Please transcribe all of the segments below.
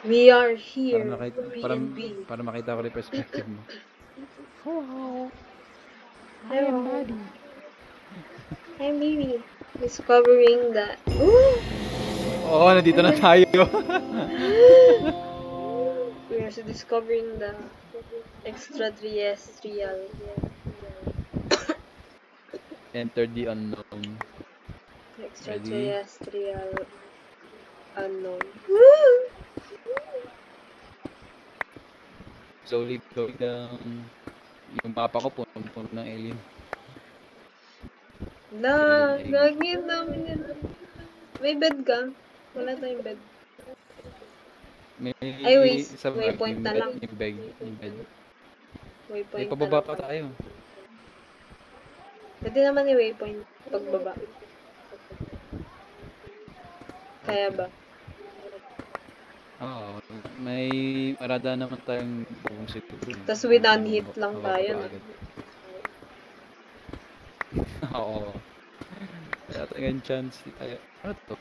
We are Para here, makita, B&B. para makita ko rin perspective mo. Hello. I Hello. am Buddy. I'm Mimi. Discovering the... Ooh! Oo, nandito na tayo. We are discovering the extraterrestrial. Enter the unknown. Extraterrestrial unknown. Woo! Slowly going down. Yung mapa ko puno ng alien. Na, Alien egg. gagawin namin yun. May bed ka? Wala tayong bed. May Ay, wait. isa ba, Waypoint yung na bed, lang. yung bed. May Waypoint na pababa lang pa pala. tayo. Pwede naman yung waypoint pagbaba. Kaya ba? Oo, may marada naman tayong buong siguro. Tapos with unhit lang tayo, no? Oo. Kaya tayong chance tayo. Ano to?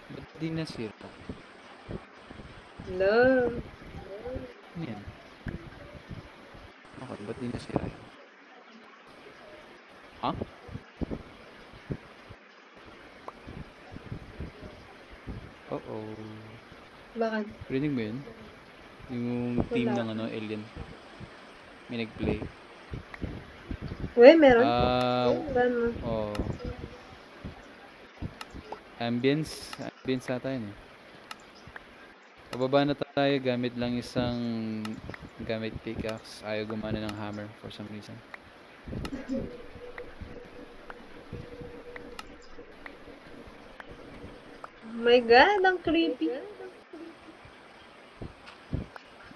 Ba't di nasira? No. Ano yan? Okay, ba't di nasira yan? Ha? Uh-oh. Bakit? Rinig mo yun? Yung team Wala. ng ano, alien. May nag-play. Uy, meron? Oo. Paano? Ambience ata yun eh. Pababa na tayo gamit lang isang gamit pickaxe. Ayaw gumana ng hammer for some reason. Oh my God, ang creepy.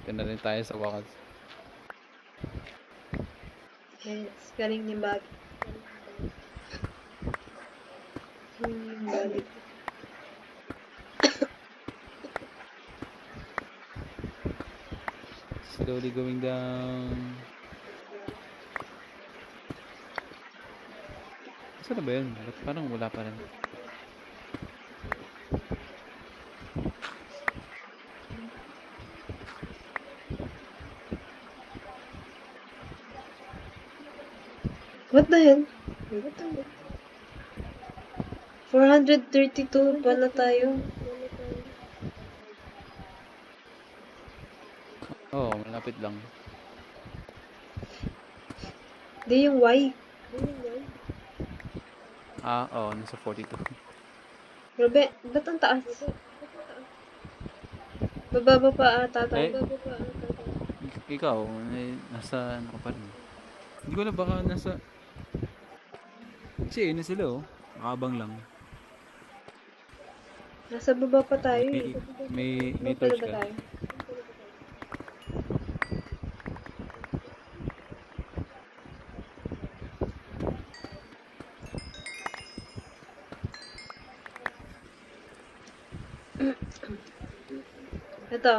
Ito na rin tayo sa wakas. Yes, galing ni Bobby. Bobby. Slowly going down. Saan na ba yun? Ba't parang wala pa rin? What the hell? 432 pala tayo. Oo, malapit lang. Di yung Y. Oo, nasa 42. Grabe, ba't ang taas? Bababa pa ata tayo. Ikaw, nasa ano ka pa rin. Hindi ko na baka nasa... Kasi na sila oh. Nakabang lang. Nasa baba pa tayo eh. May Baba torch ba ka. tayo? Ito.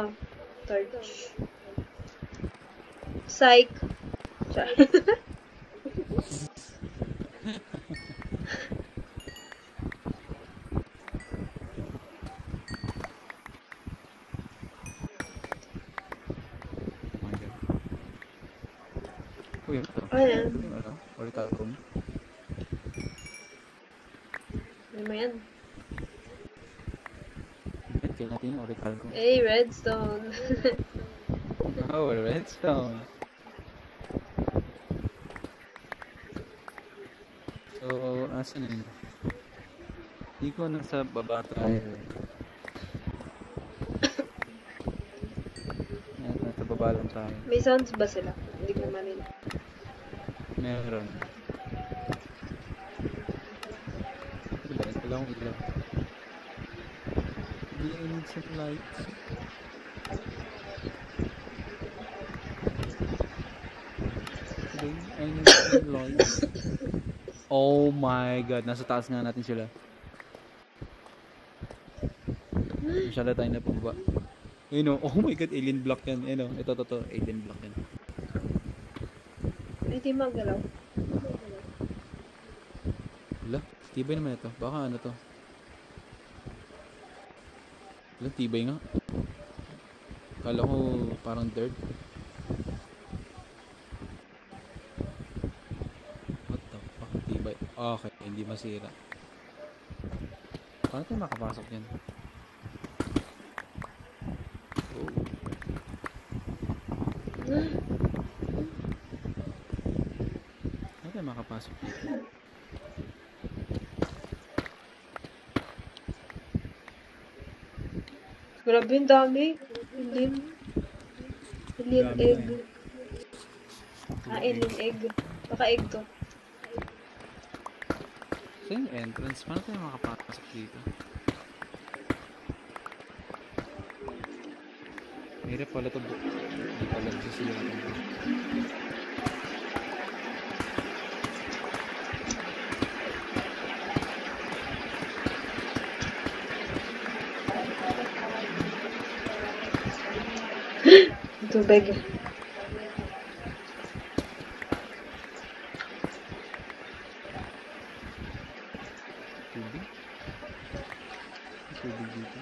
Torch. Psych. Uy, ito. Ayan. Ano? Orbital room. Ano mo yan? Kaya natin yung orbital room. Hey, redstone. Oh, redstone. So, asan yun? Hindi ko nasa baba tayo. Nasa baba lang tayo. May sounds ba sila? Hindi ko marinig. Meron. Wala akong ilaw. I need some lights. I need some lights. Oh my god, nasa taas nga natin sila. Masyala tayo na pababa. Ayun oh my god, alien block yan. Ayun ito, alien block yan. Ay, di magalaw. Wala, tibay naman ito. Baka ano to. Wala, tibay nga. Kala ko parang dirt. What the fuck? Tibay. Okay, hindi masira. Paano tayo makapasok yan? Oh. Paano tayo makapasok dito? Grabe yung dami. Alien. Alien Dami egg. nga Alien egg. Baka egg to. Saan yung entrance? Paano tayo makapasok dito? Hirap pala ito. Hindi pala nagsisira ito. Tubig. Tubig? May tubig dito.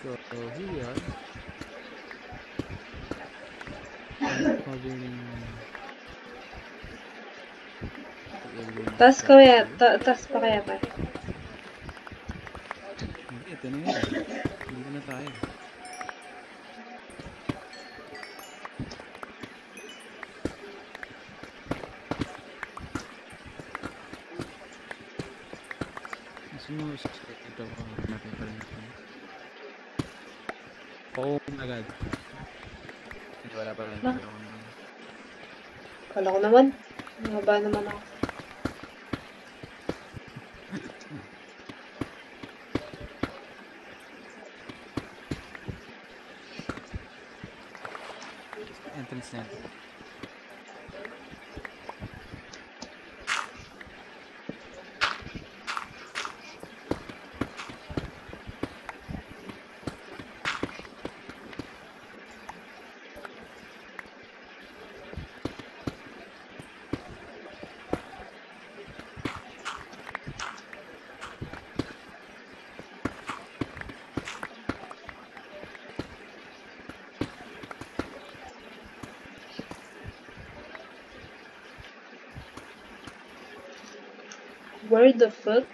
So, here we are. Covering... Tas kaya, tas pa kaya pa. Hindi, ito na yun. Hindi na tayo. Mas mo, ito ko natin pa rin ito. Home agad. Hindi, wala pa rin. Ma? Kala ko naman. Naba naman ako. Entrance na ito. Where the fuck?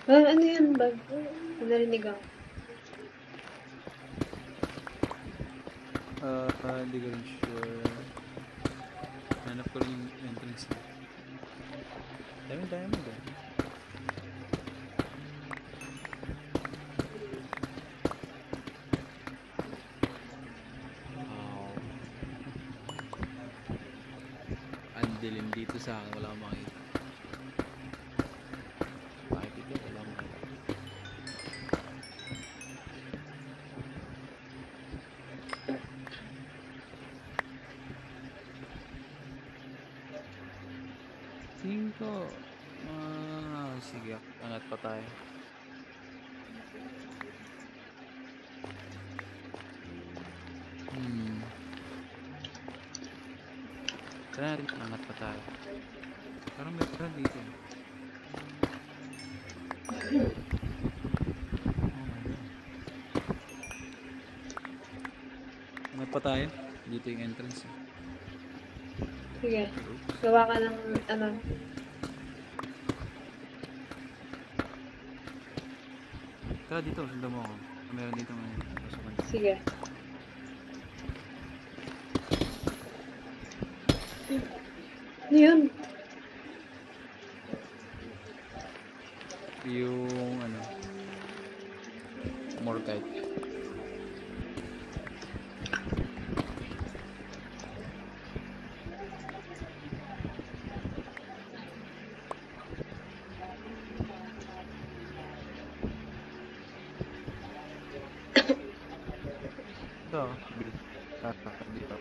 Ano yan, bag? Narinig ako. Hindi ko rin sure. Hanap ko rin yung entrance na. Dami mo ba? Wow. Ang dilim dito sa akin. Wala akong makita. Bakit ito? Wala akong makita. Tingin ko, sige, angat pa tayo. Tara natin, angat pa tayo. Parang may parang dito. Oh my God. Angat pa tayo. Dito yung entrance. Sige. Gawa ka ng ano. Tara dito, sundan mo ako. Meron dito ngayon. Pasukan. Sige. Ano yun? Yung ano, more kite. Ito, dito.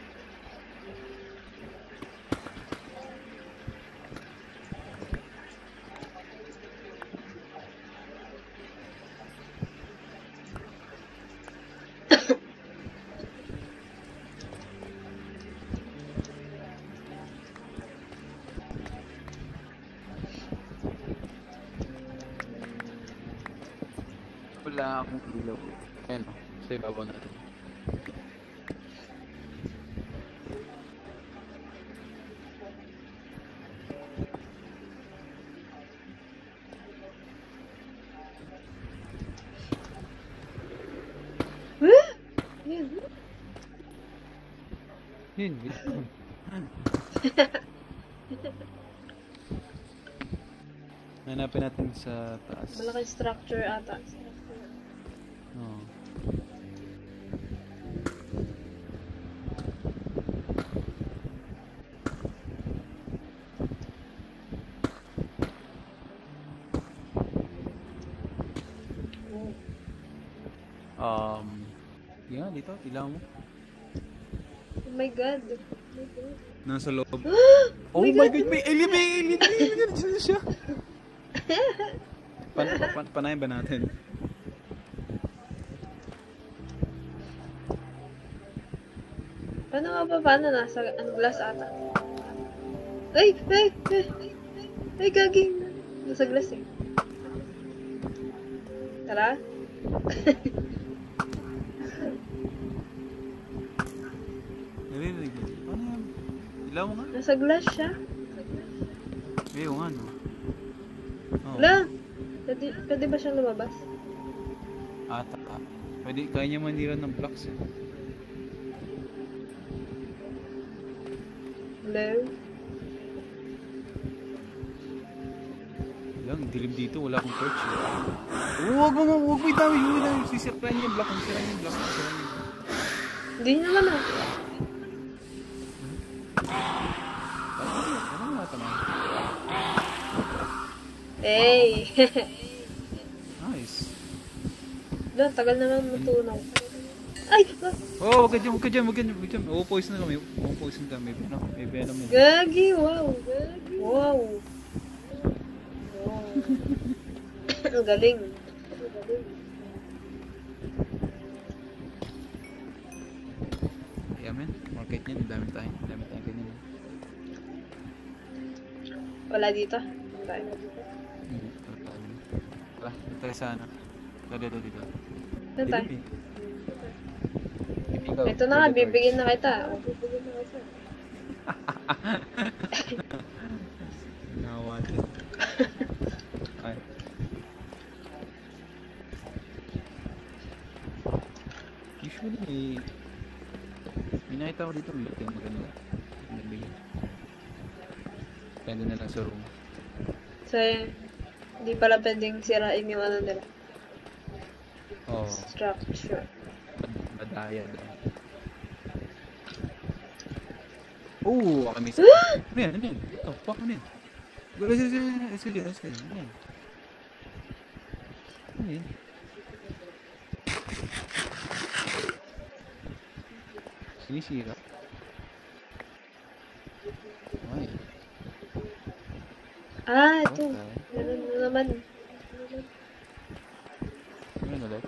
kailangan akong ilaw. Ayan o. Sa ibabaw natin. Yun. Yun. Hanapin natin sa taas. Malaking structure ata. Oo. Yeah, dito, ilaw mo. Oh my god. Nasa loob. Oh Oh my my God. god, may alien! Saan siya? Panayin ba natin? Paano nga ba? Paano? Nasa glass ata. Ay! Ay! Ay! Ay, gaging! Nasa glass eh. Tara? Narinig mo. Paano yan? Ilaw mo nga? Nasa glass siya. Eh, yung ano. Oh. Wala! Pwede ba siyang lumabas? Ata. Pwede, kaya niya manira ng blocks eh. Hello? Lang, dilim dito, wala akong torch eh. Oh, wag mo dami. Sisirain niya yung block, sisirain yung block. Hindi naman ah. Ano mo natamaan? Hey! Nice. Wala, tagal naman matunaw. Ay! Ah! Oh, wag ka dyan. Oh, poison na kami. Oh, poison ka. May venom yun. Gagi! Wow! Wow! Ang galing. Yeah, man. Market niyan. Dami tayong ganyan. Wala dito. Tayo. Tara, tayo sana. Dito. Saan tayo? Dilim eh. Ito na nga, bibigyan na kita. Nawatin. Ay. Usually may nakita ko dito yung maganda. Nagbigay. Depende na lang sa room. So, hindi pala pwedeng sirain yung ano nila. Oo. Structure. Madaya. Oh, kami sa... Ano yan? Ito, fuck ano yan? Sige. Ano yan? Ano yan? Sinisira. Ay. Ah, ito. Okay. Meron na naman. Ano ulit?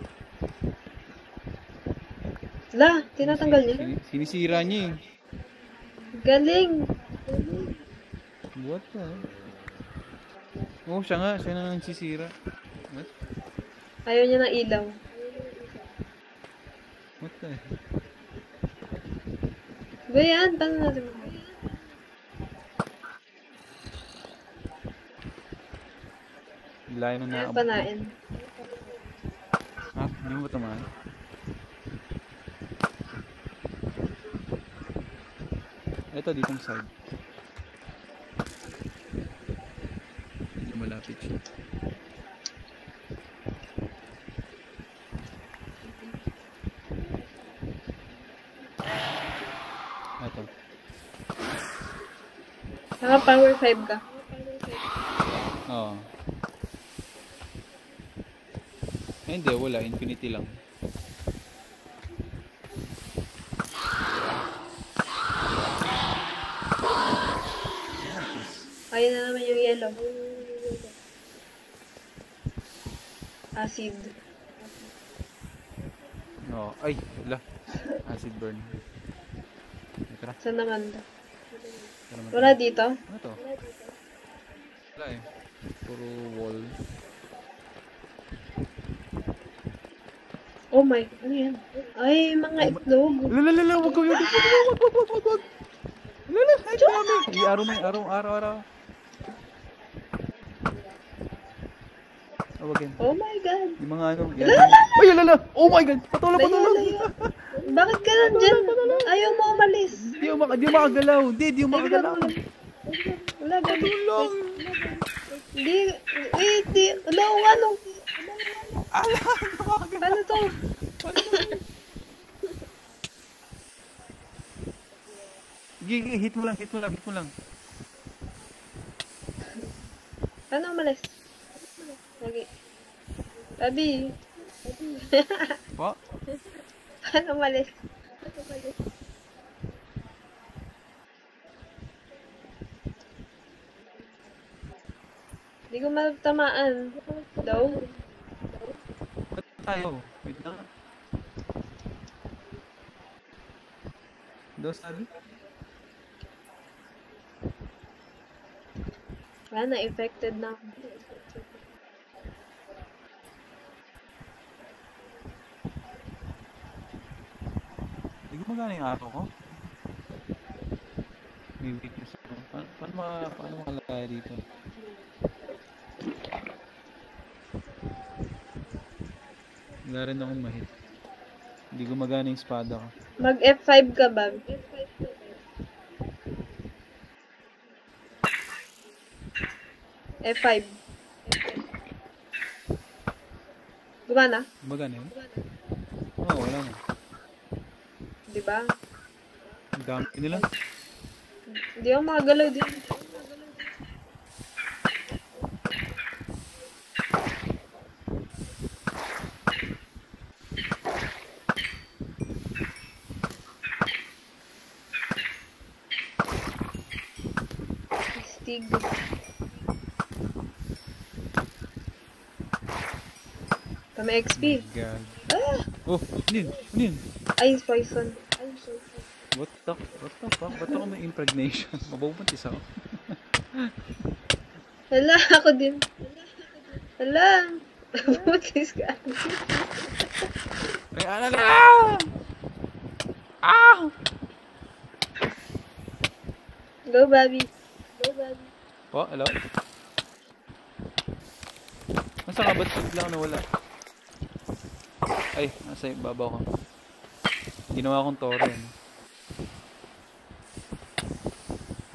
La, tinatanggal niya. Sinisira niya eh. Galing. What the? Oh, siya na nagsisira. What? Ayaw niya ng ilaw. What the? Ba yan? Paano natin mo? Layo na Ayaw naabot. panain. Ha? Hindi mo ba tamaan? Ito, ditong side. Hindi malapit siya. Ito. Naka power 5 ka. Oo. Eh, hindi, wala. Infinity lang. Ayun na naman yung yellow. Acid. Oo. Ay, wala. Acid burn. Tara. Saan naman to? Tara naman. Wala dito? Ano to? Wala eh. Puro wall. Oh my, ano yan? Ay, mga itlog. Lala, wag ko yun. Wag. Lala, ay, dami. I-araw mo yung araw. Oh, wag yan. Oh my God. Yung mga ano, yan. Ay, lala! Oh my God! Patulog! Layo. Bakit ka nandyan? Ayaw mo umalis. Di yung makagalaw. Di yung makagalaw. Wala, gabi. Tulong! Wait, wala, ano? Ala, makagalaw. Ano to? Gigi, hit mo lang. Paano umalis? Lagi. Babi. Po? Paano umalis? Hindi ko matamaan. Daw? Ba't tayo? Wait lang. Daw sabi? Wala na, affected na. Hindi ko magana yung araw ko. May weakness ako. Paano makalagay dito? Wala rin akong mahit. Hindi ko magana yung espada ko. Mag F5 ka ba? F5. Gumana? Magana yun? Oo, wala na. Diba? Ang dami nila. Hindi ako makagalaw din. Stig. Kami XP. God. Ah! Oh, ano yun? Ay, poison. What the fuck? Ba't ako may impregnation? Mabubuntis ako. Hala, ako din. Hala. Butis ka. Ay, alala! Ah! Go, Bobby. Po, hello? Nasa ka? Ba't bigla nawala? Ay, nasa ibabaw ko. Ginawa kong toro yun.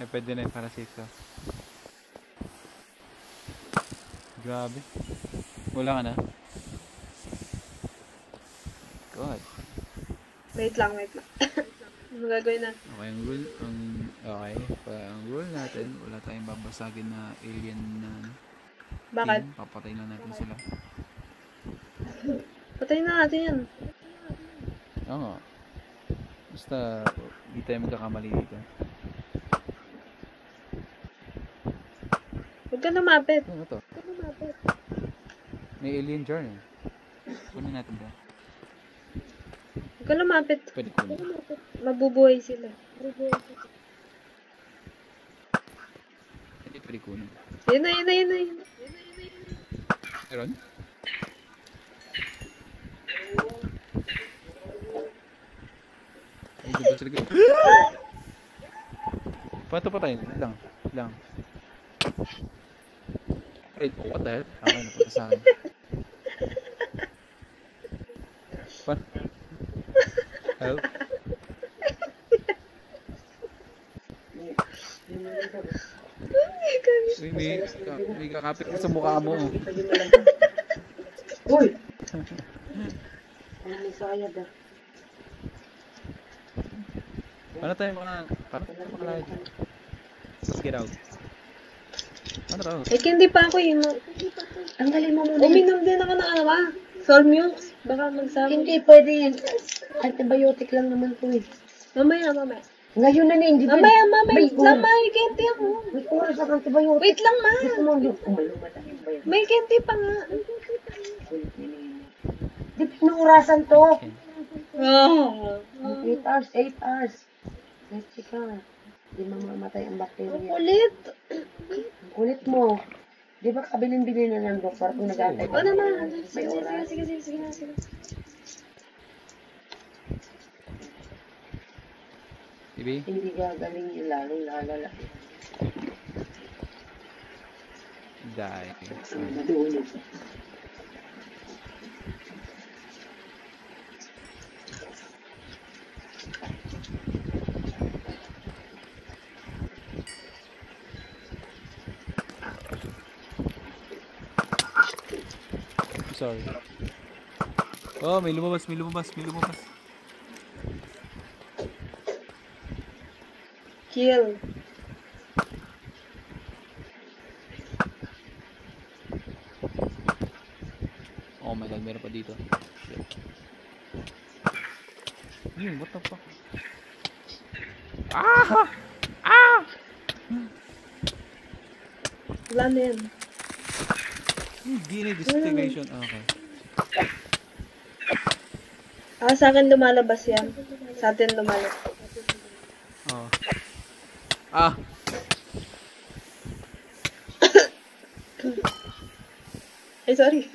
Ay, pwede na yun para safe ka. Grabe. Wala ka na? God. Wait lang. Ano gagawin na? Okay, ang rule natin, wala tayong babasagin na alien na Bakit? team. Papatayin na natin sila. Patayin na natin yan. Oo nga. Basta, hindi tayo magkakamali dito. Huwag ka lumapit. Ano to? May alien jar eh. Kunin natin ba? Huwag ka lumapit. Pwede kunin. Mabubuhay sila. Hindi pwede kunin. Yun na. Meron? Ay, ganda sila. Paano ito patayin? Lang. Wait, what the hell? Okay, napunta sa akin. Paano? Help? May kakapit ka sa mukha mo. Uy! Ano may sayad ah? Paano tayo makalaya dyan? Let's get out. Paano raw? Eh, hindi pa ako yun. Ang galing mo muna. Uminom din ako ng Soul milk. Baka magsama. Hindi pwede yan. Antibiotic lang naman to eh. Mamaya. Ngayon na hindi pwede. Mamaya. May Wait lang, may kente ako. May oras ang antibiotic. Wait lang, ma. Gusto mo yung umalungan na yung bayan. May kente pa nga. Di pinurasan to. Oh. 8 hours. Let's ka. Di mamamatay ang bakterya. Ulit. Ang kulit mo. Di ba kabilin-bilin na ng doktor kung nag-aantay O naman. May oras. Sige. Maybe? Hindi gagaling yung lalong lalala. Die. Madulog. Sorry. Oh, may lumabas, may lumabas, may lumabas. Kill. Oh my god, meron pa dito. Shit. Yun, what the fuck? Ah! Ah! Wala na yan. DNA distillation. Ah, okay. Sa akin lumalabas yan. Sa atin lumalabas. Oh. Ah! Ay, sorry.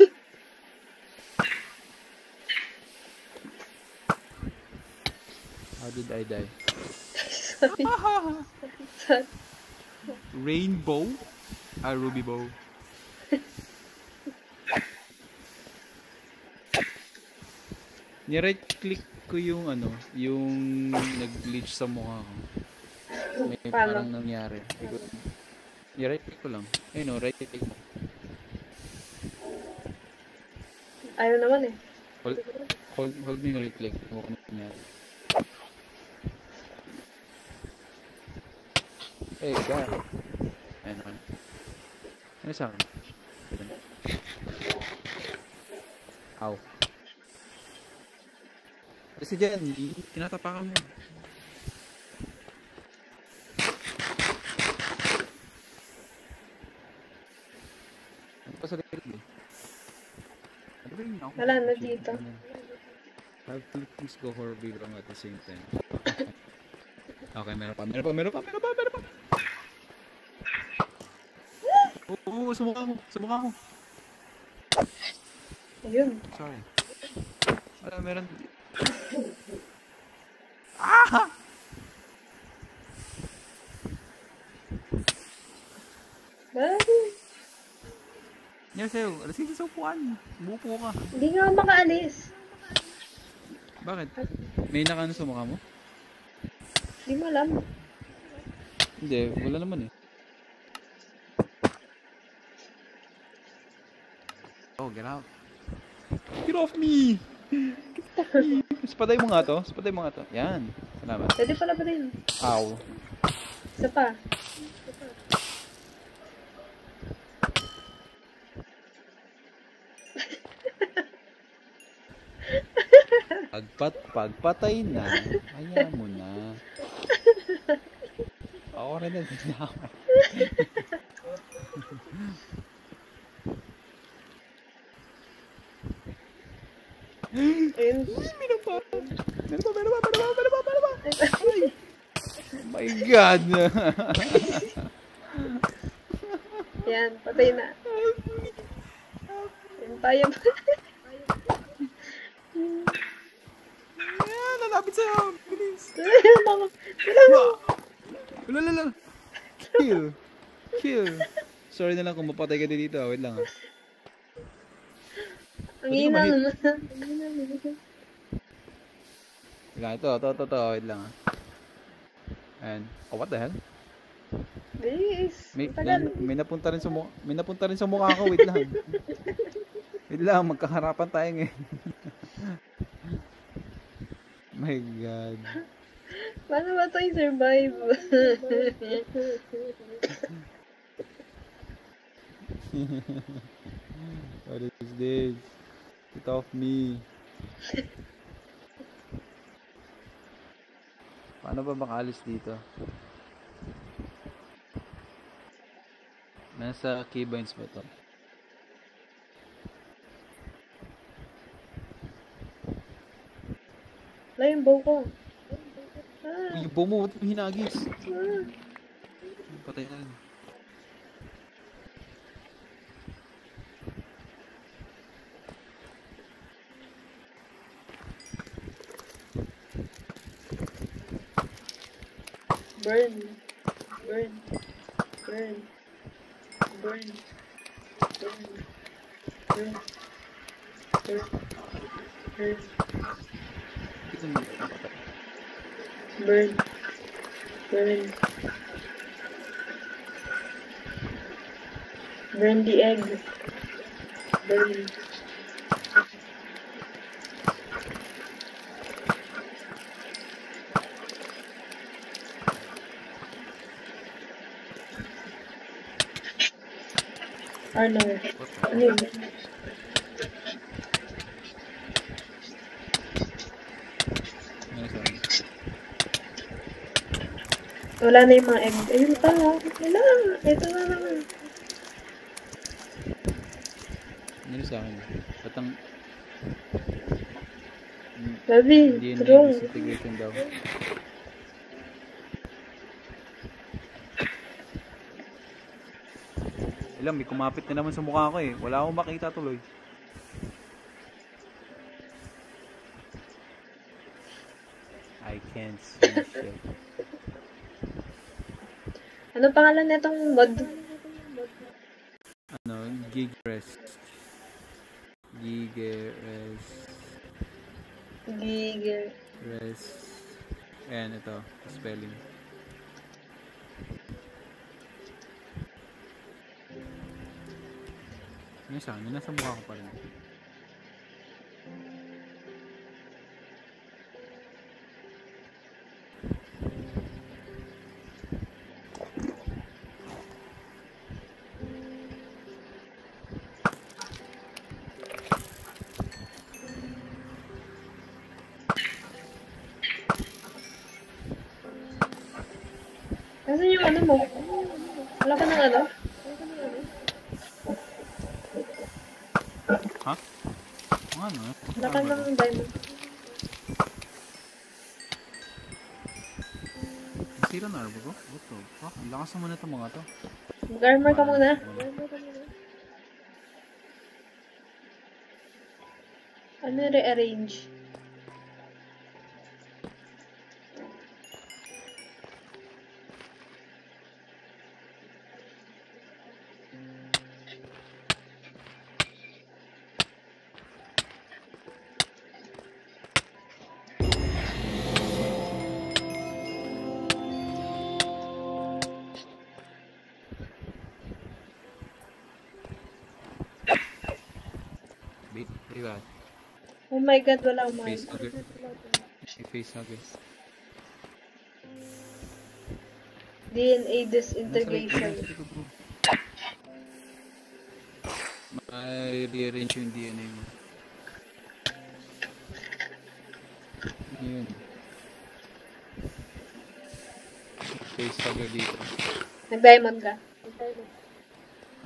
How did I die? sorry. sorry. Rainbow? Ah, ruby bow. Ni-right click ko yung ano, yung nag-glitch sa mukha ko. May Paano? parang nangyari. Ni-right click ko lang. Ayun o, right click mo. Ayaw naman eh. Hold me right click. Huwag ko na nangyari. Eh, God. Ayun naman. Ano sa akin? Ow. Kasi dyan, tinatapakan mo. Ano pa sa likod eh? Ano ba yun ako? Wala na dito. Have two things go horribly wrong at the same time. Okay, meron pa. Oo, sumukha ko. Ayun. Sorry. Wala, meron. Ah! Bakit? Yan sa'yo, alas sa upuan. Bupo ka. Hindi nga makaalis. Bakit? May nakano sa mukha mo? Hindi mo alam. Hindi, wala naman eh. Oh, get out. Get off me! Get off me! Spaday mo nga to. Yan. Salamat. Pwede pala ba din? Ow. Isa pa. Pagpatay na, ayaw mo na. Ako rin na din ako. Ayun. Meron pa. Ay. Oh my God. Yan, patay na. Yan tayo. Ayan, lalapit sa'yo. Bilis. Wala. Kill. Sorry na lang kung mapatay ka din dito. Wait lang. Ang hina naman. Wait lang. Ito. Wait lang. And, oh, what the hell? Bilis. May napunta rin sa mukha ko. Wait lang. Wait lang, magkaharapan tayo ngayon. My God. Paano ba ito i-survive? What is this? Get off me. Paano ba makaalis dito? Nasa keybinds ba ito? Wala yung bow ko. Uy, yung bomo, ba't mo hinagis? Patay na rin. Burn. Burn. Burn. Burn. Burn. Burn. Burn. Burn. Ito mo napatay. Burn. Burn. Burn the egg. Burn. Ano? Ano yun? Ano sa akin? Wala na yung mga egg. Ayun pa. Wala. Ito na naman. Ano sa akin? Patang... Gabi, DNA tulong. disintegration daw. Ilang, may kumapit na naman sa mukha ko eh. Wala akong makita tuloy. I can't see shit. Ano pangalan nitong mod? Ano? Gigrest. Gigrest. Giger. Rest. Ayan, ito. Spelling. Ano sa akin? Nasa mukha ko pa rin. Nasaan yung ano mo? Wala ka ng ano? Ha? Ano? Wala ka ng diamond. Nasira na arbor ko? What the fuck? Ang lakas naman ito mga to. Mag-armor ka muna. Ano re-arrange? Diba? Oh my god, wala akong Face mind. hugger. Face hugger. DNA disintegration. I-rearrange yung DNA mo. Yun. Face hugger dito. Nag-diamond ka.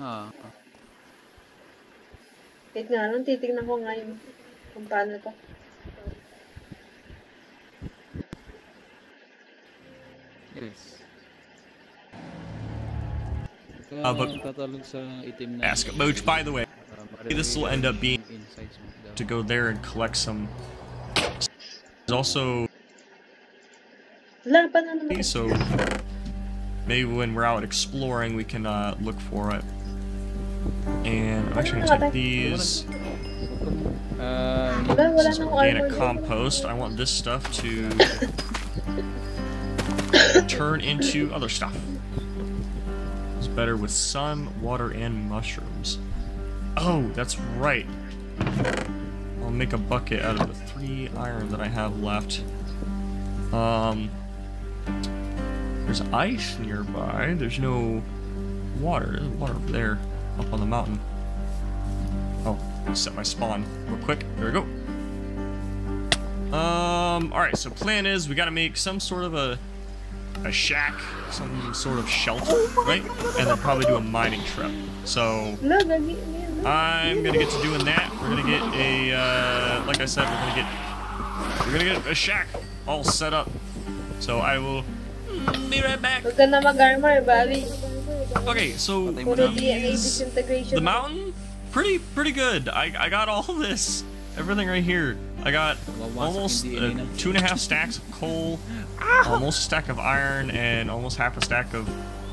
Ah. Wait nga lang, titignan ko nga yung kung paano to. Yes. But Tatalon sa itim na. ask Moch, by the way, this will end up being insights mo daw. to go there and collect some. There's also Wala pa na naman. so maybe when we're out exploring we can look for it. And I'm actually gonna take these Wala na akong organic armor. compost. I want this stuff to turn into other stuff. It's better with sun, water, and mushrooms. Oh, that's right. I'll make a bucket out of the 3 iron that I have left. There's ice nearby. There's no water. There's water over there, up on the mountain. Oh, set my spawn real quick. There we go. Alright, so plan is we gotta make some sort of a shack, some sort of shelter, right? And then probably do a mining trip. So Wala, gagi. I'm gonna get to doing that. We're gonna get a like I said, we're gonna get a shack all set up. So I will be right back. Huwag ka na mag-armor, Bobby. Okay, so Puro DNA disintegration. the mountain, pretty good. I got all this, everything right here. I got Wawasak almost yung DNA na. 2.5 stacks of coal, almost a stack of iron, and almost half a stack of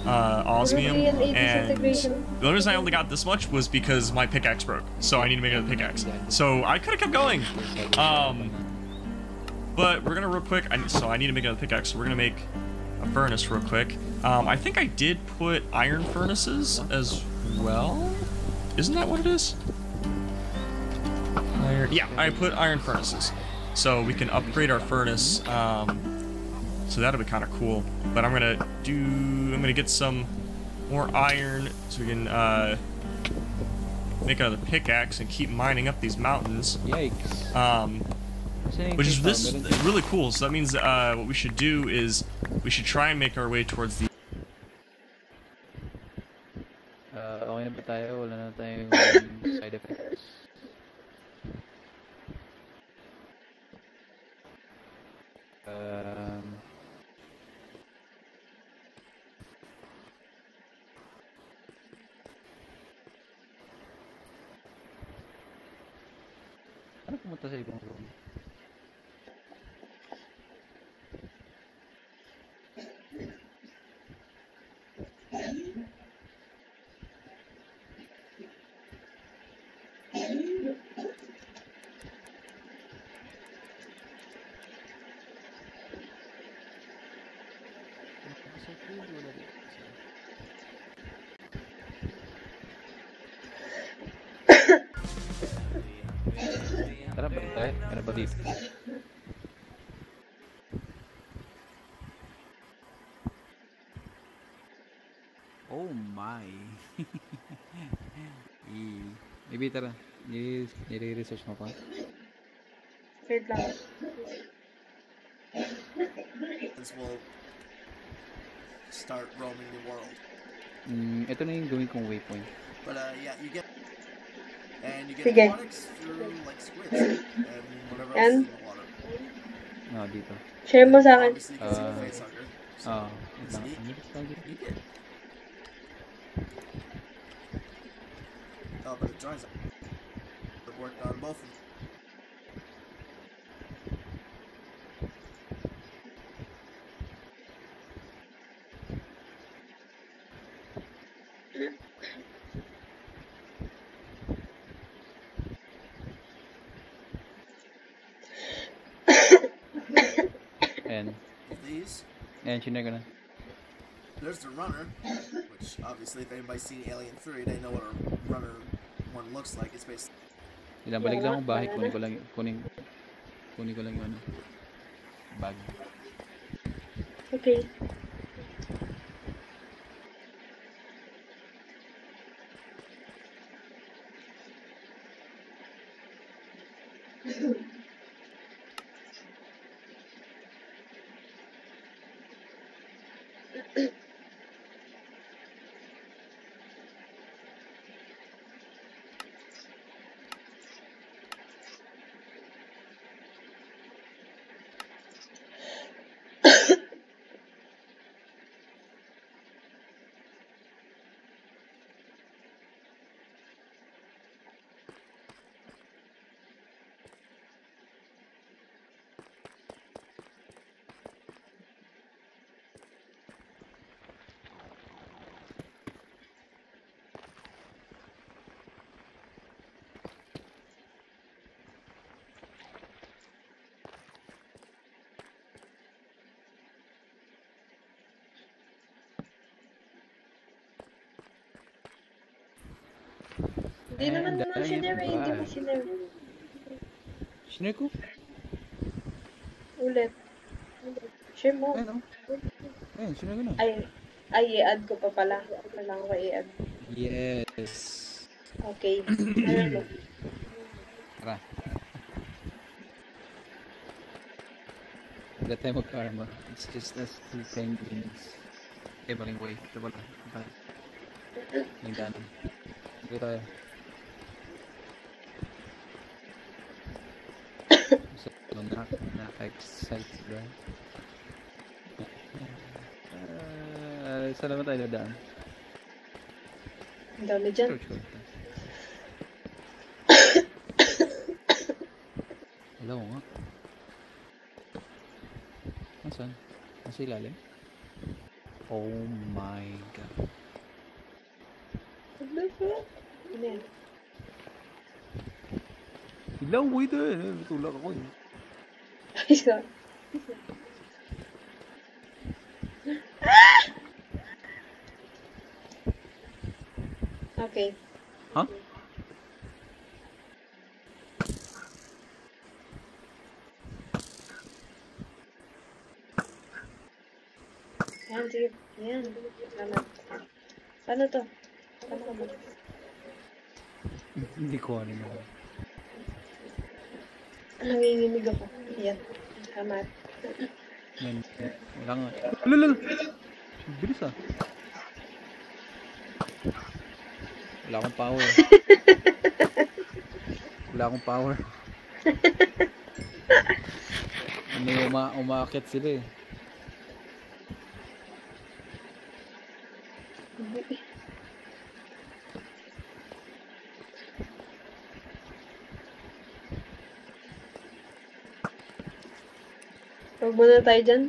osmium. European 80 And integration. the only reason I only got this much was because my pickaxe broke, so I need to make another pickaxe. So I could have kept going. But we're gonna real quick. So I need to make another pickaxe. So we're gonna make a furnace real quick. I think I did put iron furnaces as well. Isn't that what it is? Iron. Yeah, I put iron furnaces, so we can upgrade our furnace. So that'll be kind of cool. But I'm gonna get some more iron so we can make another pickaxe and keep mining up these mountains. Yikes. Which is really cool. So that means what we should do is we should try and make our way towards the. Okay na ba tayo? Wala na tayong side effects. Ano pumunta sa ibang room? Tara, balik tayo. Meron ba dito? Oh my. Maybe tara. Nire-research mo pa. Wait lang. This will start roaming the world. Ito na yung gawin kong waypoint. But yeah, you get Sige. aquatics through like squids and whatever else And? is in the water. No, dito. Share mo sa akin. Obviously, you can see the face hugger. So Wait lang. Ano ba tawag dito? you get. Oh, but it dries up. It worked on both of them. And These. sinare ko na. There's the runner, which obviously if anybody's seen Alien 3, they know what a runner one looks like. It's basically Balik lang akong bahay. Kunin ko lang yung ano. Bag. Okay. Hindi naman mo sinare. Hindi mo sinare. Sinare ko? Ulit. Share mo. Ayun, ayun, sinare ko na. Ay, i-add ko pa pala. Kailangan ko i-add. Yes. Okay. Ano mo? Tara. Wala tayo mag-karma. It's just us two penguins. Okay, baling way. Ito pala. Nagdaanan. Dito tayo. So, naka-excite, bro. Saan naman tayo nadaan? Ang dami dyan. Wala Hello nga. Nasaan? Nasa ilalim? Oh my god. Ano ba? Ano yan? Ilaw, wait eh. Tulak ako eh. Isa. Okay. Ha? Yan, sige. Yan. Salamat. Paano to? Paano ka ba? Hindi ko ano na. Nanginginig ako. Yan. Salamat. Yan. Wala nga. Lulul! Bilis ah. Wala akong power. Wala akong power. May umaakit sila eh. Huwag muna tayo dyan.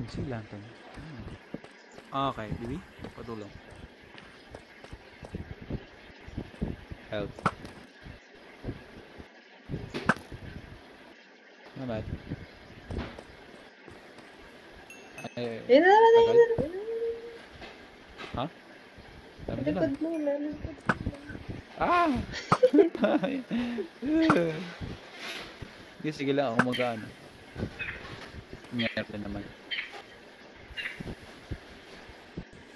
Sila to. Okay, Bibi. Patulong. Help. Naman. Yan na naman, yan na. Ha? Dami na Likod lang. mo, lalo. Ah! Sige, sige lang ako mag-ano. Nangyari naman.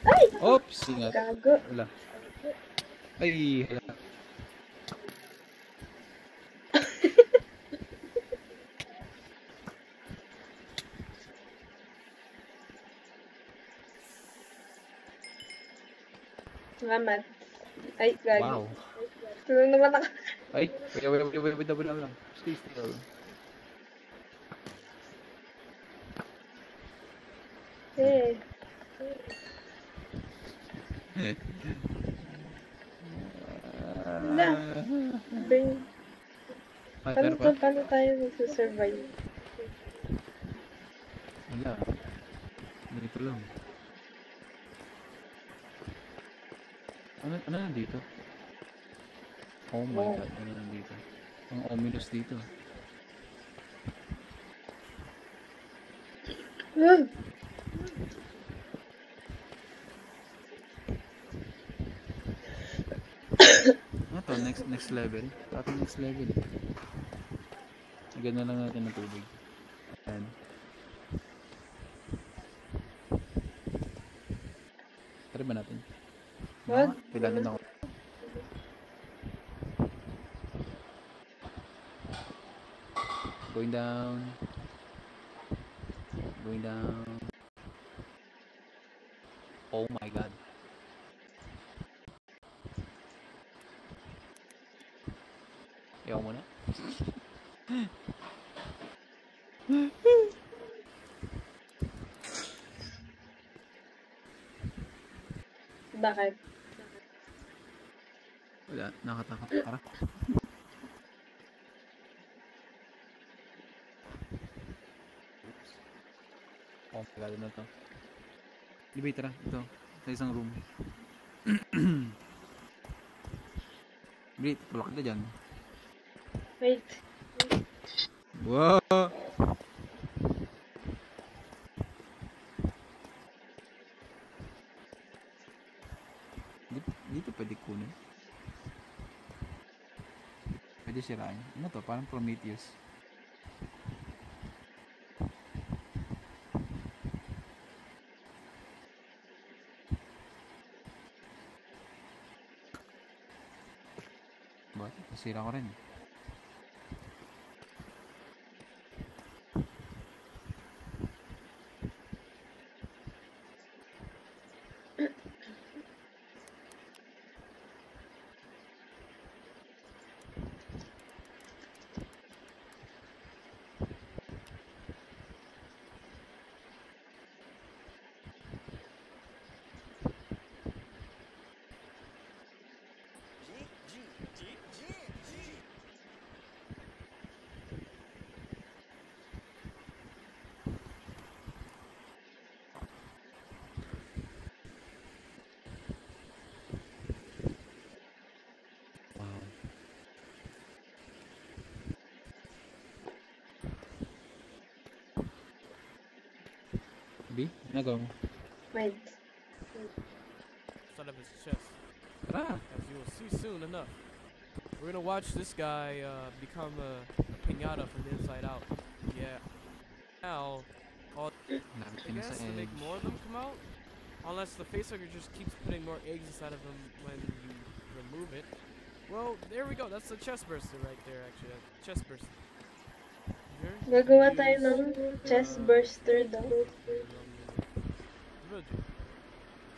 Ay! Oops! Ingat. Gago. Wala. Ay, hala. Salamat. Ay, gago. Wow. Tulong naman ako. Ay, wait lang. Stay still. Eh. Wala. Bring. Ay, Paano meron pa? to? Paano tayo magsusurvive? Wala. Dito lang. Ano nandito? Oh my Wow. god, ano nandito? Ang ominous dito. Ah! Ano to? Next level? Ito next level. Lagyan na lang natin ng tubig. Ayan. Try ba natin? Wag. Bilangin ako. Going down. Going down. Oh my god. Ayaw mo na? Bakit? Wala, nakatakot. Tara. Oh my god, ano to? Di tara, ito. Sa isang room. Brit, tulak ka dyan. Wait. Wow! Dito pwede kunin. Pwede sirain. Ano to? Parang Prometheus. Ba't? Nasira ko rin. Nagawa mo. Wait. Side of his chest. Tara! As you will see soon enough. We're gonna watch this guy become a pinata from the inside out. Yeah. Now, all Lapit I ka na guess sa to make edge. more of them come out, unless the facehugger just keeps putting more eggs inside of them when you remove it. Well, there we go. That's the chest burster right there, actually. Chest burster. Here, Gagawa tayo use, ng chest burster daw. Virgin.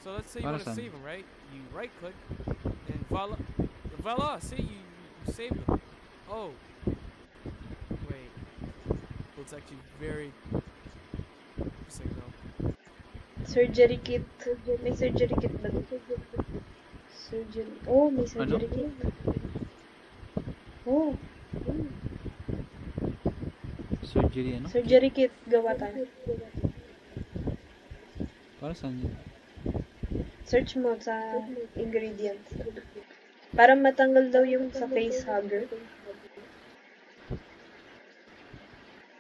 So let's say you Para want to saan? save them, right? You right click and voila, see you saved them. Oh. Wait. Well, it's actually very though. Surgery kit. May surgery kit ba? Surgery. Oh, may surgery kit. Oh, Surgery ano? surgery kit. Gawa tayo. Para saan yun? Search mo sa ingredients. Para matanggal daw yung sa face hugger.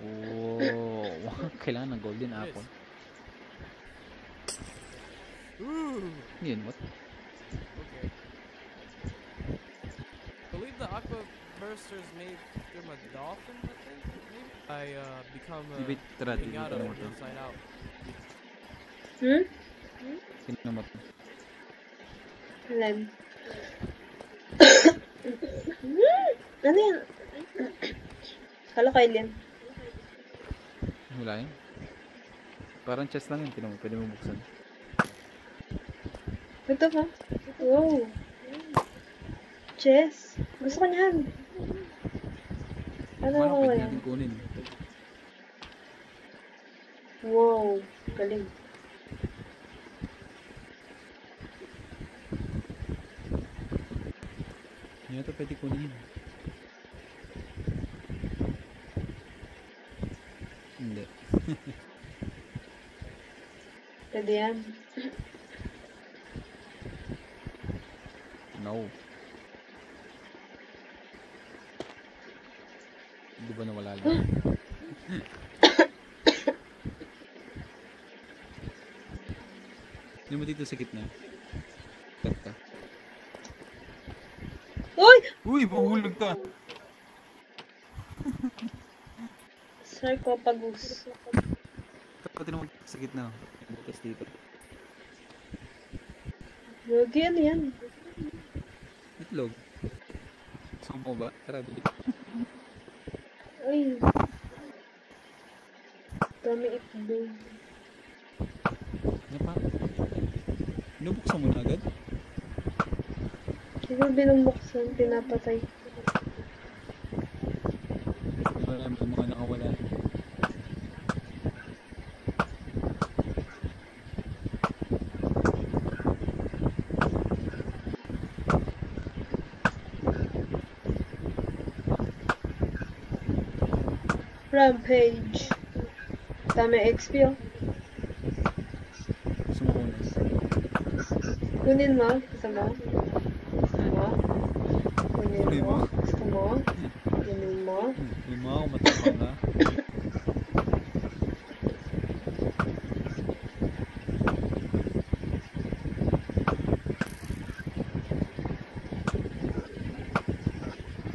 Oh, kailangan ng golden apple. Ooh. Yun, what? Okay. Believe the aqua bursters made from a dolphin, I think. Maybe. I become a Wait, tara, pinata tignan mo from to. the inside out. Hmm? Tignan mo to. Alam. Ano yan? Kala ko alien. Wala yun. Parang chest lang yun. Tignan mo, pwede mo buksan. Ito ka? Wow. Chess. Gusto ko niyan. Ano Paano ko pwede yan? natin kunin? Wow. Galing. Hindi na to pwede kunin. Hindi. Pwede yan. No. Di ba nawala lang? Hindi mo dito sa gitna. Cut ka. Uy! Uy! Mahulog ka! Sarcophagus. Pati naman sa gitna. Butas dito. Yogi, ano yan? Itlog. Gusto mo ba? Tara, bili. Uy. Dami itlog. Ano pa? Binubuksan mo na agad? Siguro binubuksan, pinapatay. Wala may mga nakawala. Rampage. Dami XP oh. Gusto mo kunin? Kunin mo. Gusto mo? Gusto mo? Kunin mo. Gusto mo? Kunin mo. Yung mga kumatapang ka.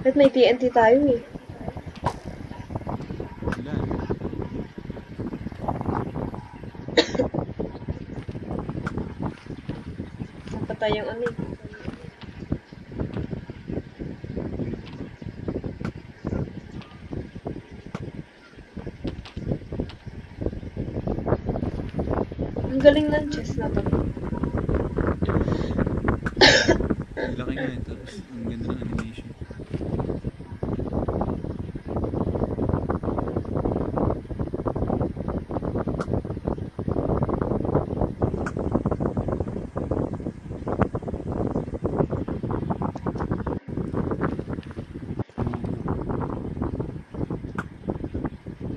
At may TNT tayo eh. Ilan? Napatay yung ano eh. Ang galing ng chess na to. Ang laki nga yun. Tapos ang ganda ng animation.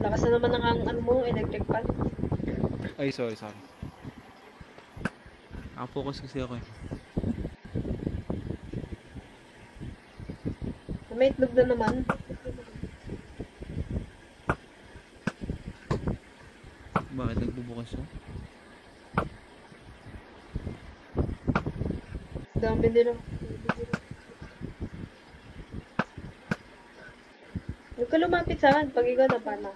Lakas na naman ang ano mo, electric pan. Ay, sorry. Nakapokus kasi ako eh. May itlog na naman. Bakit nagbubukas siya? dami nila. Huwag ka lumapit sa akin pag ikaw napana.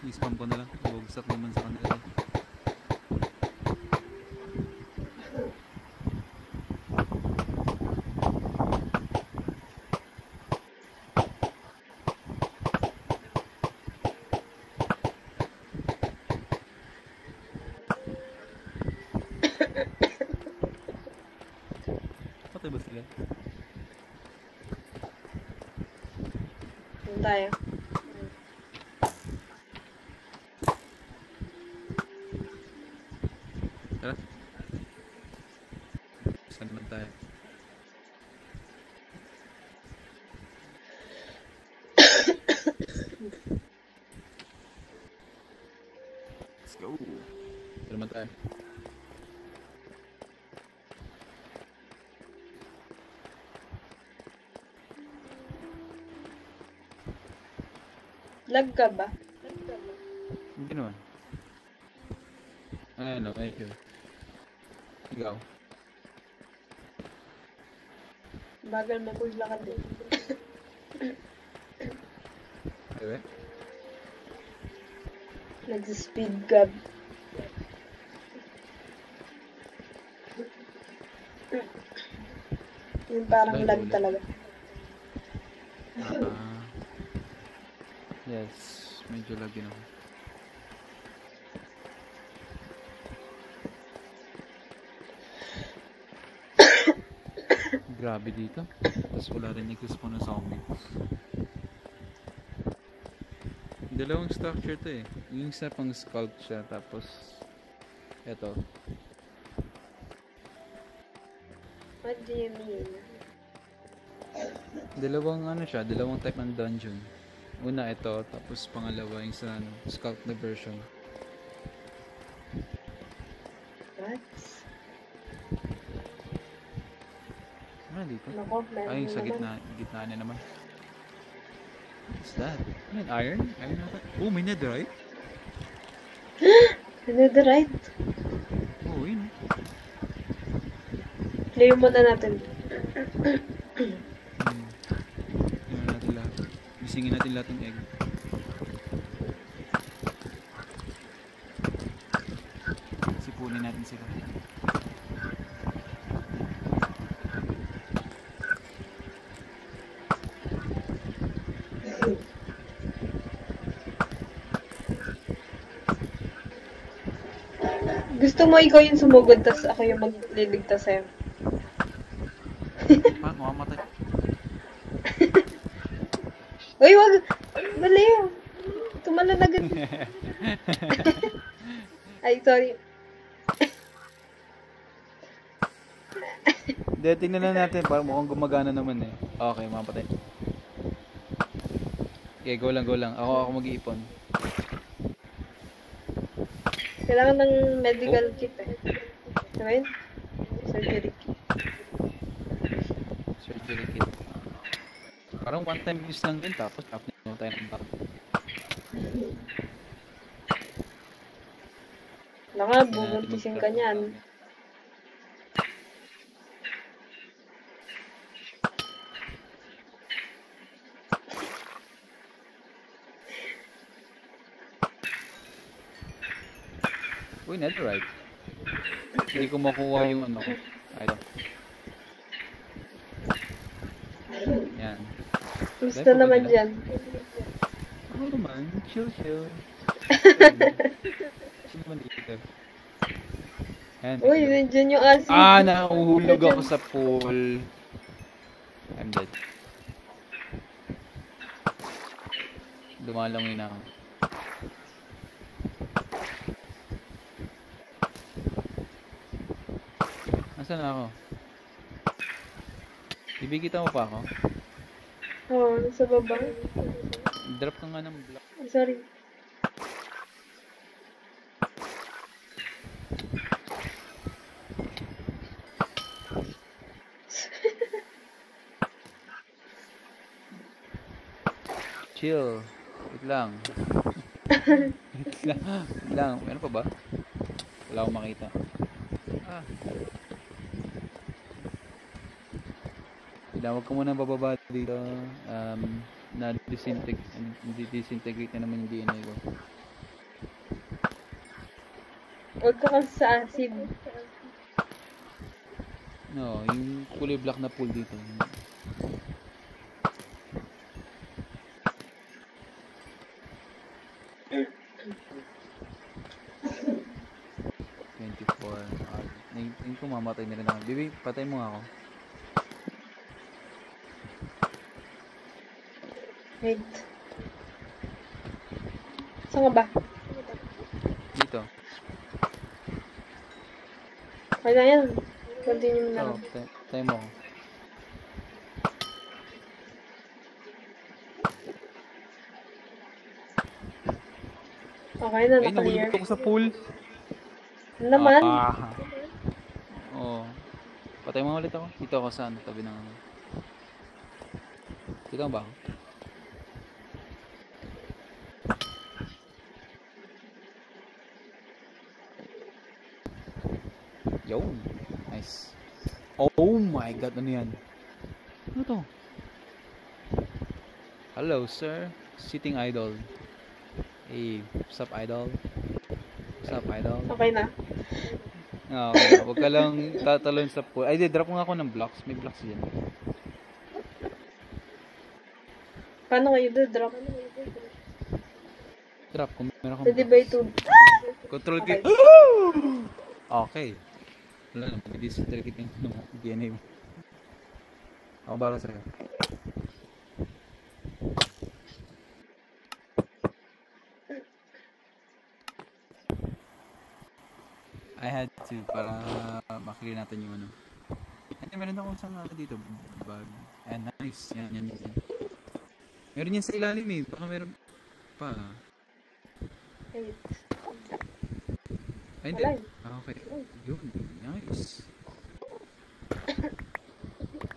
I-spam ko na lang. Bugsak naman sa kanila. Patay ba sila? Doon tayo. Tara. Saan naman tayo? Let's go. Saan naman tayo? Lag ka ba? Hindi naman. Ano, ayun. Ikaw. Bagal mo kung lakad eh. Ayun. Nag-speed gab. Yung parang lag talaga. Yes, medyo lagi na ako. Grabe dito. Tapos wala rin nag-respawn na zombie. Dalawang structure to eh. Yung isa pang sculpture tapos eto. What do you mean? Dalawang ano siya, dalawang type ng dungeon. Una ito, tapos pangalawa yung sa ano, sculpt na version. What? Ano dito? Nako, meron Ay, sa naman. gitna niya naman. What's that? Ano yun? Iron? Iron natin? Oh, may netherite? Netherite. Oh, yun eh. Play muna natin. Yun natin lahat. Bisingin natin lahat ng egg. Sipunin natin sila. Gusto mo ikaw yung sumugod, tas ako yung magliligtas sa'yo. Pa, mamamatay. Uy, wag! Baliw! Tumalon agad. Ay, sorry. Hindi, tingnan na natin. Parang mukhang gumagana naman eh. Okay, mamamatay. Okay, go lang. Ako mag-iipon. Kailangan ng medical kit eh. Diba yun? Surgery kit. Surgery kit. Parang one time use lang din tapos tapos na tayo ng back. Wala nga, bubuntisin ka niyan. Uy, netherite. Hindi ko makuha yung ano ko. Ito. Yan. Gusto naman dyan. Ako naman, chill. Chill naman dito. Yan. Uy, nandiyan yung acid. Nahuhulog ako sa pool. I'm dead. Dumalangoy na ako. Nasaan na ako? Bibigita mo pa ako? Oo, nasa baba. Drop ka nga ng block. Sorry. Chill. Wait lang. Wait lang. Meron pa ba? Wala akong makita. Ah. Huwag ka muna bababa dito. Na-disintegrate na naman yung DNA ko. Huwag ka kasi sa acid. No, yung kulay black na pool dito. Tingin ko mamatay na rin ako. Bibi, patay mo nga ako. Wait. Saan ka ba? Dito. Wala yan. Continue mo lang. Patay mo ako. Okay na, Ay, na-clear. nahulog ako sa pool. Ano naman? Oo. Patay mo ulit ako. Dito ako sa tabi ng... Dito ba ako? Yo, nice. Oh my god, ano yan? Ano to? Hello, sir. Sitting idol. Hey, what's up, idol? What's up, idol? Okay na. Okay, huwag ka lang tatalon sa pool. Ay, drop nga ako ng blocks. May blocks dyan. Paano kayo do-drop? Drop, kung meron kang Pwede ba ito? Control Okay. key. Okay. Wala lang, mag-disintegrate yung DNA mo. Ako bala sa'yo. I had to para makikita natin yung ano. Ay, meron akong isang dito bag. And nice. Yan. Meron yan sa ilalim eh. Baka meron pa. Wait. Ay, hindi. Wala. Okay. Yun. Nice.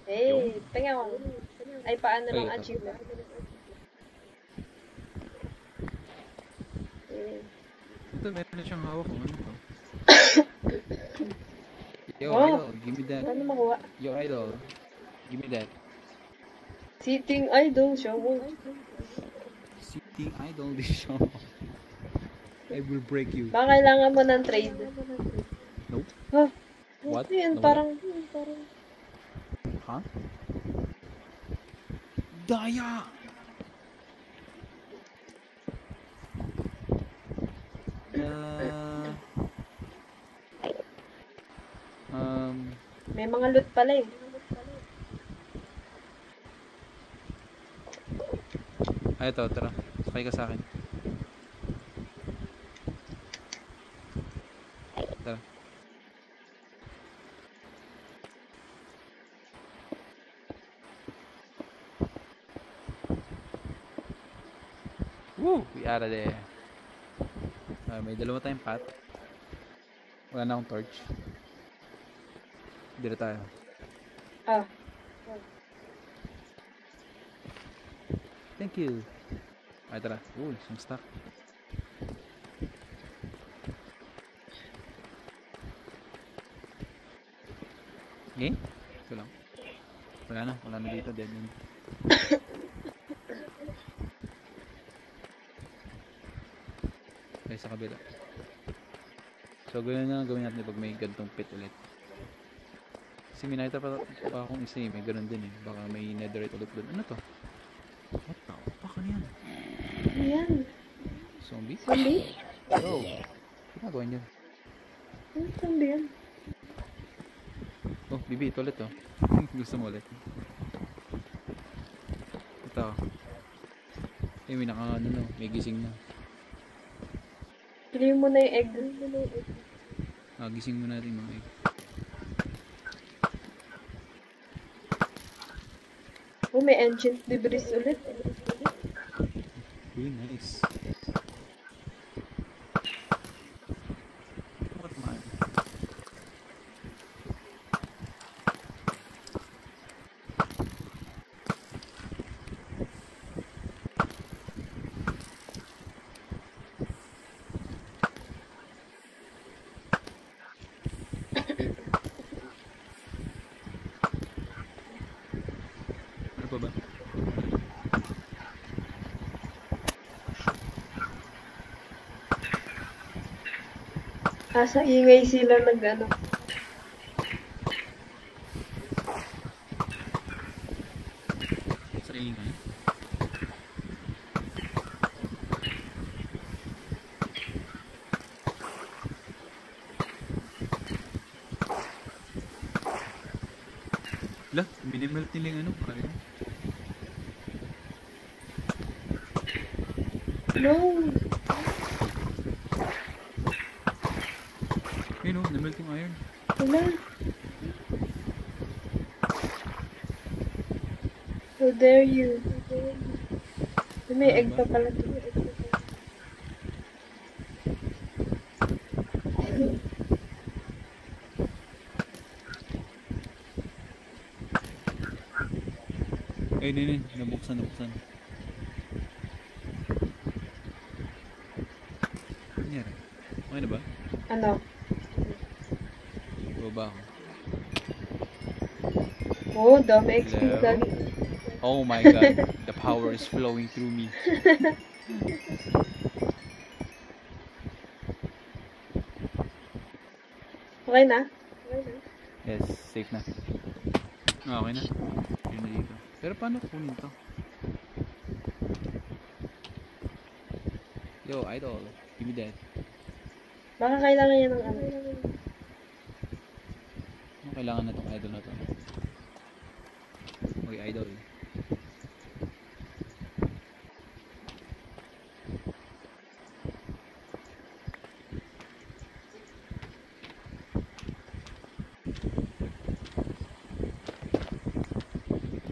Hey, tingnan ko. Ay, paano Ay, lang ito. achievement? Ito, meron na siyang hawak. Ano to? Yo, Oh. idol. Give me that. Paano makuha? Yo, idol. Give me that. Sitting idol show. Sitting idol this show. I will break you. Baka kailangan mo ng trade. Nope. Huh? What? Ano yun? Nawala? Parang... Ha? Daya! May mga loot pala eh. Ay, ito, tara. Sakay ka sa akin. Tara. Woo! We out of there. May dalawa tayong path. Wala na akong torch. Dito tayo. Ah. Thank you. Ay, tara. Some stuff. Okay? Ito lang. Wala na dito. Dead end. Okay, sa kabila. So, gawin natin pag may gantong pit ulit. Kasi may nakita pa akong isa eh. May ganun din eh. Baka may netherite ulit doon. Ano to? What the fuck? Ano yan? Ano yan? Zombie? Zombie? Bro! Ginagawa niyan. Ano zombie yan? Oh, Bibi, ito ulit oh. Gusto mo ulit. Ito. Eh, may may gising na. Piliin mo na yung egg. Gising mo natin mga egg. Oh, may ancient debris ulit. Uy, nice. What man? Asa ingay sila nag-ano. Sa ingay. Lah, minimelt nila yung ano, iron. No. Yun o, namelt yung iron. Wala. How dare you? May egg pa pala to. Ay, hindi, nabuksan. Nangyari? Okay na ba? Ano? Baba ako. Oh, dami XP Hello? gagi. Oh my god, the power is flowing through me. Okay na? Yes, safe na. Ah, okay na. Yun na dito. Pero paano kunin to? Yo, idol. Give me that. Baka kailangan niya ng ano. Ano kailangan na tong idol na to? Okay, idol.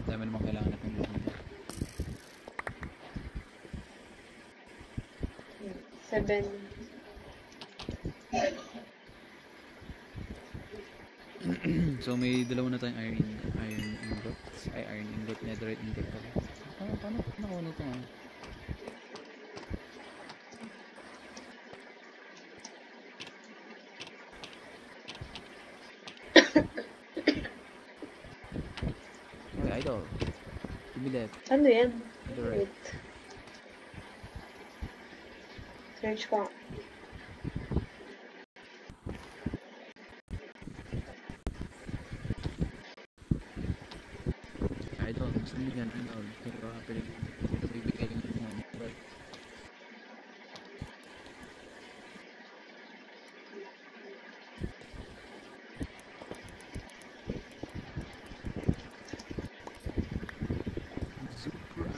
Dami naman kailangan na tong dito. 7. So may dalawa na tayong iron ingots. Ay, iron ingot, netherite ingot pala. Paano nakuha nito ah? Okay, idol. Give me that. Ano yan? Netherite. Wait. Search ko. Idol, gusto mo yan, idol. Pero bibigay ko ng mga netherite.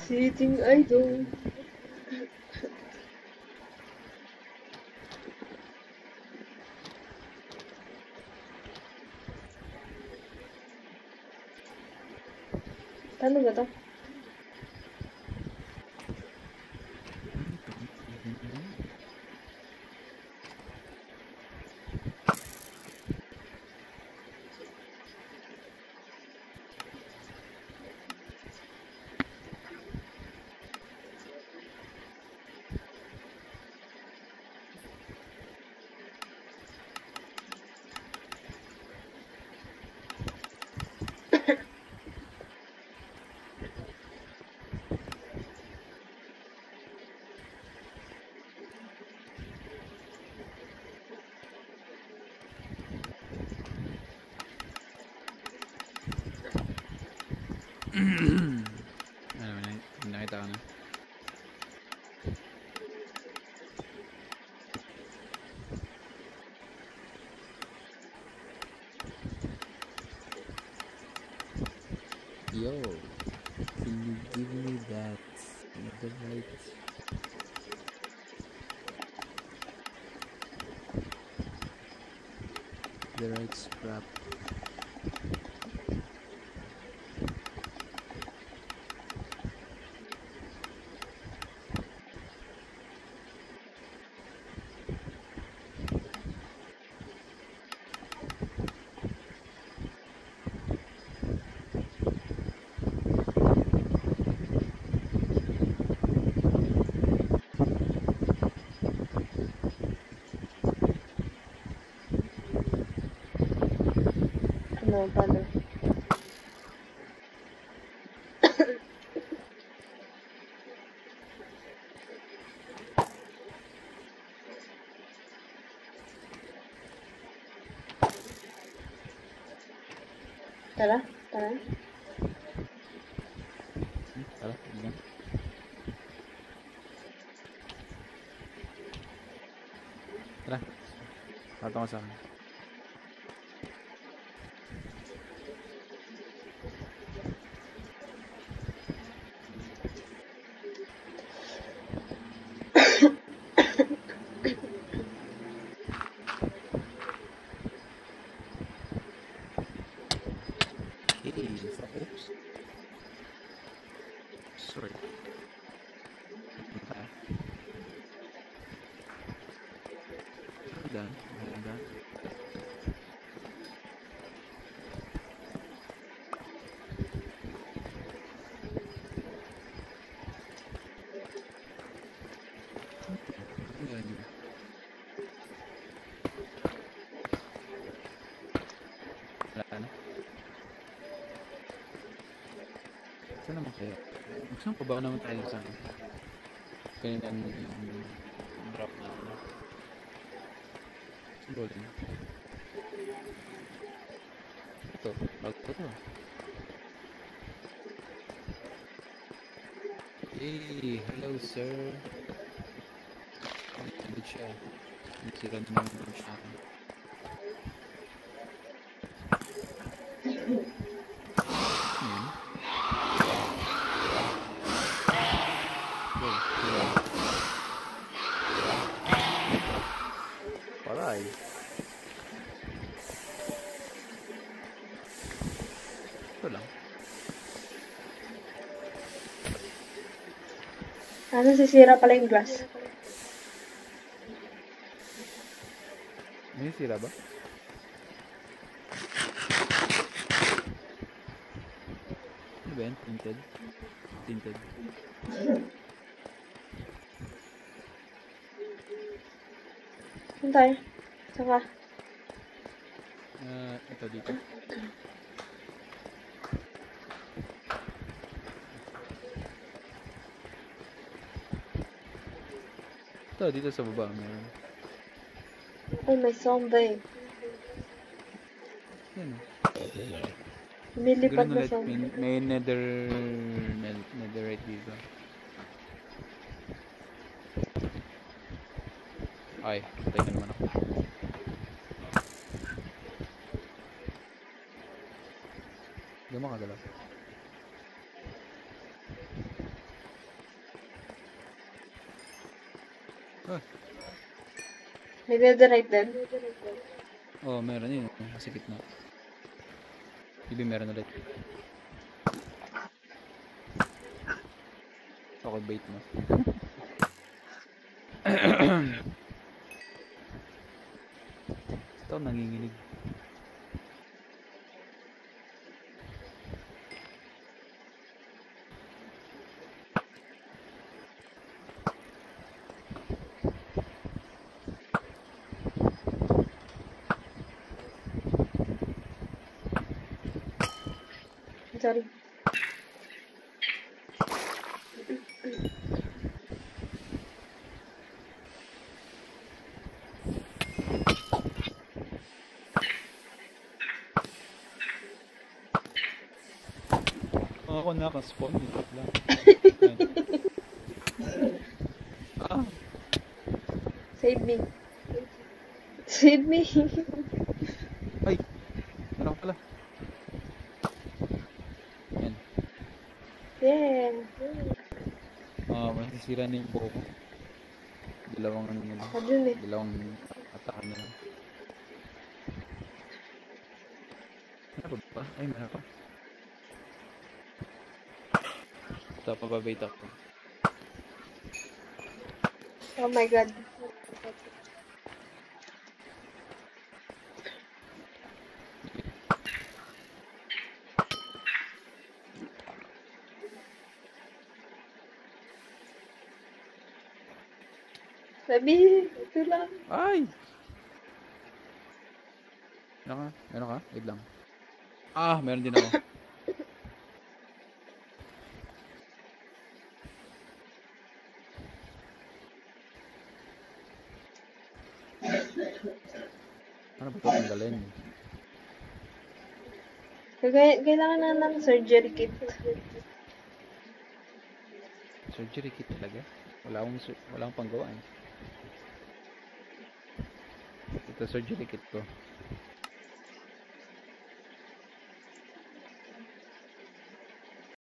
Sitting idol. Paano ba to? Ano, nakita ko na. Yo, can you give me that netherite? The right scrap. Ano, paano? Tara, tara. Tara, tignan. Tara. Tatang ka sa akin. Oops. Sorry. Okay. Done. Done. Wala na. Saan naman kaya? Saan pa ba naman tayo sa kaya yung drop na ano? Saan ba ulit? Ito, bago ito. Hey, hello sir. Good siya. Nagsira naman yung siya. Paray. Ito lang. Sisira pala yung glass. May sira ba? Ano ba yan? Tinted? Tinted. Saan tayo? Saka. Ito dito. Ito, dito sa baba. Meron. Ay, may zombie. Yan. Lumilipad Siguro na ulit, zombie. may netherite dito. Ay, patay na naman ako. Hindi mo makagalaw. Ah, May netherite din. oh, meron yun. Nasa gitna. Ibi meron ulit. Ako bait mo. Ito, nanginginig. Sorry. Ako naka-spawn. Ikot lang. Ah, Save me. Save me. ay. Ano pala? Yan. Yeah. Masisira na yung buo ko. Dalawang ano nila. Adun eh. Dalawang atake nila. Ano ba? Ay, meron pa. Ito, pababait ako. Oh my god. Sabi, ito lang. Ay! Meron ka? Meron ka? Wait lang. Ah, meron din ako. Ano ba ito? Tanggalin. Kailangan na ng surgery kit. Surgery kit talaga? Wala akong panggawa eh. Ito surgery kit ko.